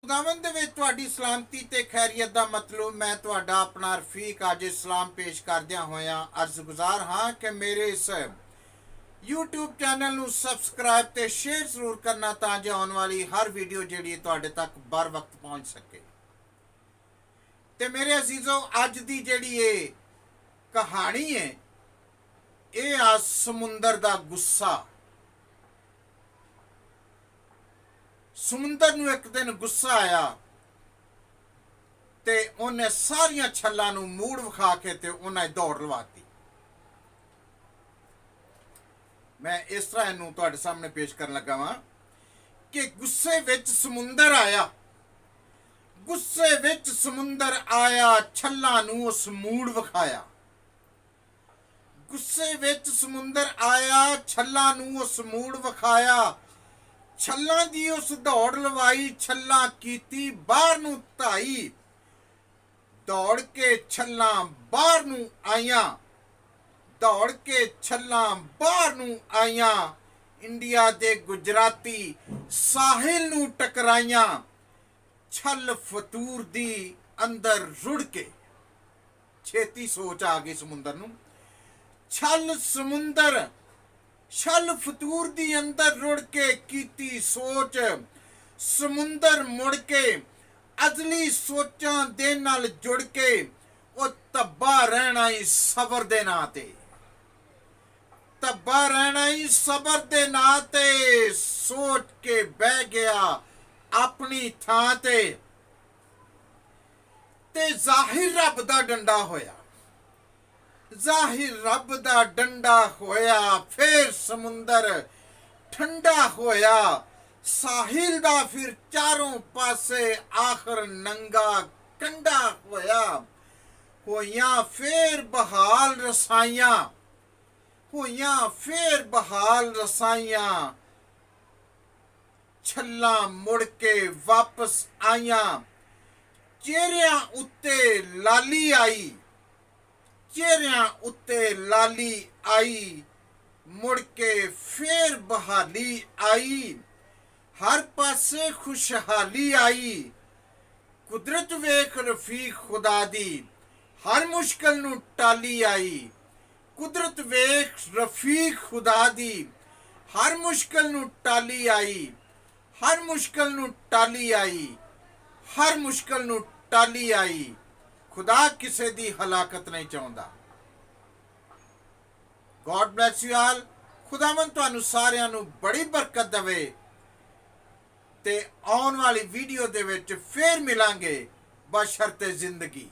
खुदावंद दे विच तुहाडी सलामती ते खैरियत दा मतलब मैं तुहाडा अपना रफीक अज सलाम पेश करदियां होया अर्ज गुजार हाँ कि मेरे इस यूट्यूब चैनल नूं सबसक्राइब ते शेयर जरूर करना तां जो आने वाली हर वीडियो जिहड़ी तुहाडे तक बर वक्त पहुँच सके। ते मेरे अजीजों अज दी जिहड़ी ये कहानी है ये आ समुंदर दा गुस्सा। समुंदर नूं एक दिन गुस्सा आया ते उन्हें सारिया छल्लां नूं मूड़ विखा के ते उन्हें दौड़ लवाती। मैं इस तरह इनू तुहाडे सामने पेश करन लगा वां कि गुस्से विच समुंदर आया, गुस्से विच समुंदर आया, छल्लां नूं उस मूड़ विखाया। गुस्से विच समुंदर आया, छल्लां नूं उस मूड़ विखाया। छल्लां दी उस दौड़ लवाई, छल्लां कीती बाहर नूं धाई, दौड़ के छल्लां बाहर नूं आईयां, दौड़ के छल्लां बाहर नूं आईयां। इंडिया दे गुजराती साहिल नूं टकराइयां, छल फतूर दी अंदर रुड़ के। छेती सोच आ गई समुंदर नूं, छल समुंदर छल फतूर दी अंदर रुड़ के कीती सोच। समुंदर मुड़ के अजली सोचां दे नाल जुड़ के ओ तब्बा रहना ही सबर दे नां ते, तब्बा रहना ही सबर दे नां ते सोच के बह गया अपनी थां ते जाहिर रब दा डंडा होया, जाहिर रब दा डंडा होया। फिर समुंदर ठंडा होया, साहिल दा फिर चारों पासे आखिर नंगा कंडा होया। होइयां फिर बहाल रसाइयां, होइयां फिर बहाल रसाइयां। छल्लां मुड़ के वापस आईयां, चेहरियां उत्ते लाली आई, चेहरियां उत्ते लाली आई। मुड़ के फिर बहाली आई, हर पासे खुशहाली आई। कुदरत वेख रफीक खुदा दी, हर मुश्किल नूं टाली आई। कुदरत वेख रफीक खुदा दी, हर मुश्किल नूं टाली आई, हर मुश्किल नूं टाली आई, हर मुश्किल नूं टाली आई। खुदा किसे दी हलाकत नहीं चाहुंदा। God bless you all. खुदावंद तुहानू सारियां नू बड़ी बरकत देवे ते आउण वाली वीडियो दे विच फिर मिलांगे बशर्ते जिंदगी।